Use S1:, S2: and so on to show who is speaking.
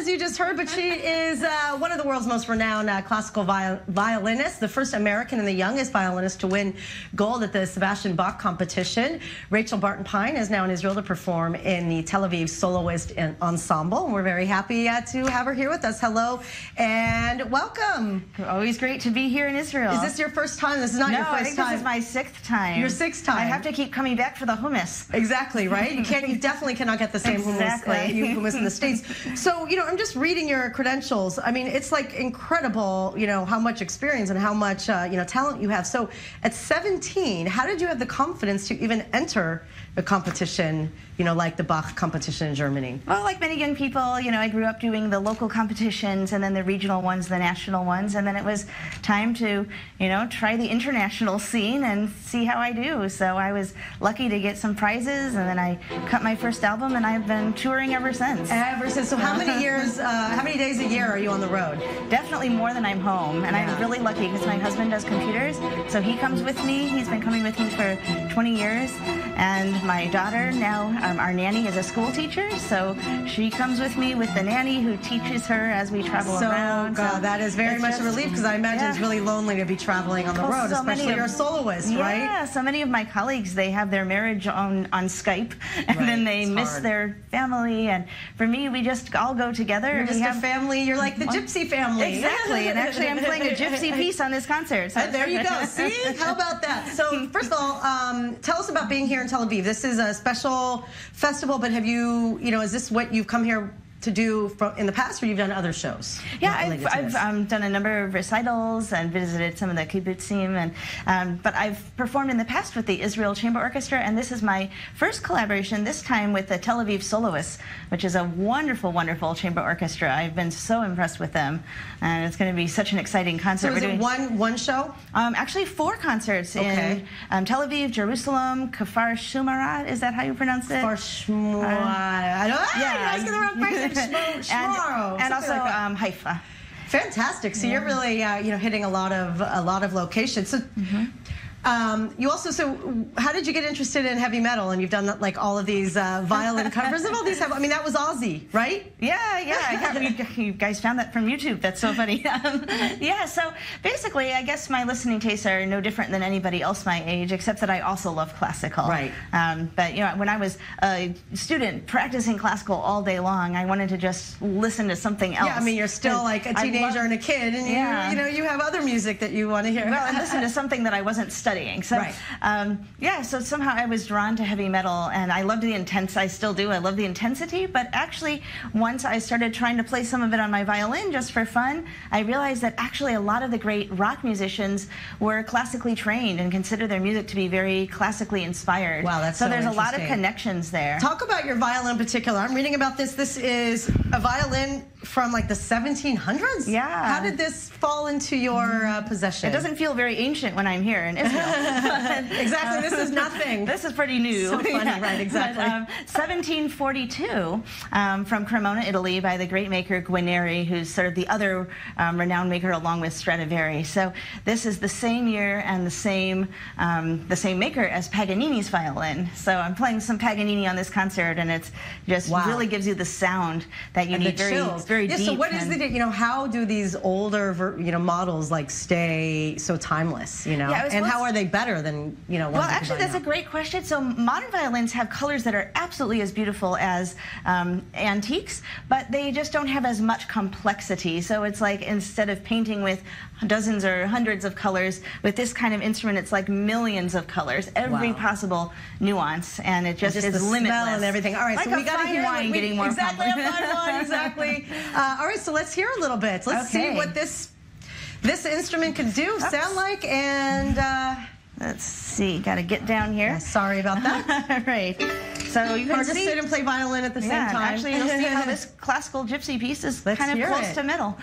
S1: as you just heard, but she is one of the world's most renowned classical violinists, the first American and the youngest violinist to win gold at the Sebastian Bach competition. Rachel Barton Pine is now in Israel to perform in the Tel Aviv Soloists ensemble. And we're very happy to have her here with us. Hello and welcome.
S2: Always great to be here in Israel.
S1: Is this your first time? This is not your first time.
S2: This is my 6th time.
S1: Your 6th time.
S2: I have to keep coming back for the hummus.
S1: Exactly, right? You definitely cannot get the same hummus in the States. So, I'm just reading your credentials. I mean, it's like incredible, how much experience and how much, talent you have. So at 17, how did you have the confidence to even enter a competition, like the Bach competition in Germany?
S2: Well, like many young people, I grew up doing the local competitions and then the regional ones, the national ones, and then it was time to, try the international scene and see how I do. So I was lucky to get some prizes, and then I cut my first album, and I've been touring ever since.
S1: So how many years, how many days a year are you on the road?
S2: Definitely more than I'm home, and I'm really lucky because my husband does computers, so he comes with me. He's been coming with me for 20 years, and my daughter now, our nanny is a school teacher, so she comes with me with the nanny who teaches her as we travel around.
S1: So that is very much a relief, because I imagine it's really lonely to be traveling on the road, especially you're a soloist, right?
S2: Yeah, so many of my colleagues, they have their marriage on Skype, and then they miss their family, and for me, we just all go together.
S1: You're just a family, you're like the gypsy family.
S2: Exactly, and actually I'm playing a gypsy piece on this concert. So
S1: there you go, see? How about that? So first of all, tell us about being here in Tel Aviv. This is a special festival, but have you, is this what you've come here to do in the past, or you've done other shows?
S2: Yeah, I've done a number of recitals and visited some of the kibbutzim, but I've performed in the past with the Israel Chamber Orchestra, and this is my first collaboration, this time with the Tel Aviv Soloists, which is a wonderful, wonderful chamber orchestra. I've been so impressed with them, and it's going to be such an exciting concert.
S1: So is it one show?
S2: Actually 4 concerts in Tel Aviv, Jerusalem, Kfar Shumarat, is that how you pronounce it?
S1: Kfar Shumarat. I was going the wrong person.
S2: And also Haifa.
S1: Fantastic. So you're really hitting a lot of locations. So you also, how did you get interested in heavy metal? And you've done like all of these violin covers of all these. I mean, that was Aussie, right?
S2: Yeah. You guys found that from YouTube. That's so funny. Yeah. So basically, I guess my listening tastes are no different than anybody else my age, except that I also love classical.
S1: Right.
S2: But when I was a student practicing classical all day long, I wanted to just listen to something else.
S1: Yeah. I mean, you're still like a teenager and a kid, and you have other music that you want to hear.
S2: Well, and listen to something that I wasn't studying. So, so somehow I was drawn to heavy metal, and I loved the I still do, I love the intensity, but actually once I started trying to play some of it on my violin just for fun, I realized that actually a lot of the great rock musicians were classically trained and consider their music to be very classically inspired.
S1: Wow, that's so
S2: there's a lot of connections there.
S1: Talk about your violin in particular. I'm reading about this. This is a violin from like the 1700s?
S2: Yeah.
S1: How did this fall into your possession?
S2: It doesn't feel very ancient when I'm here in Israel.
S1: Exactly, this is nothing.
S2: This is pretty new.
S1: So funny, right, exactly.
S2: 1742, from Cremona, Italy, by the great maker Guarneri, who's sort of the other renowned maker along with Stradivari. So this is the same year and the same maker as Paganini's violin. So I'm playing some Paganini on this concert, and it's just really gives you the sound that you need. Very deep.
S1: So what is it? How do these older models like stay so timeless? And how are they better than
S2: Well, actually, that's a great question. So modern violins have colors that are absolutely as beautiful as antiques, but they just don't have as much complexity. So it's like instead of painting with dozens or hundreds of colors, with this kind of instrument, it's like millions of colors, every possible nuance, and it just is
S1: the
S2: limitless.
S1: Smell and everything. All right,
S2: like
S1: so we got to hear
S2: wine getting more
S1: exactly a fine wine, exactly. All right, so let's hear a little bit. Let's see what this instrument can do, sound like, and
S2: let's see. Got to get down here.
S1: Yeah, sorry about that.
S2: Right. So you can
S1: just sit and play violin at the same time.
S2: Actually, you'll see how this classical gypsy piece is kind of close to metal.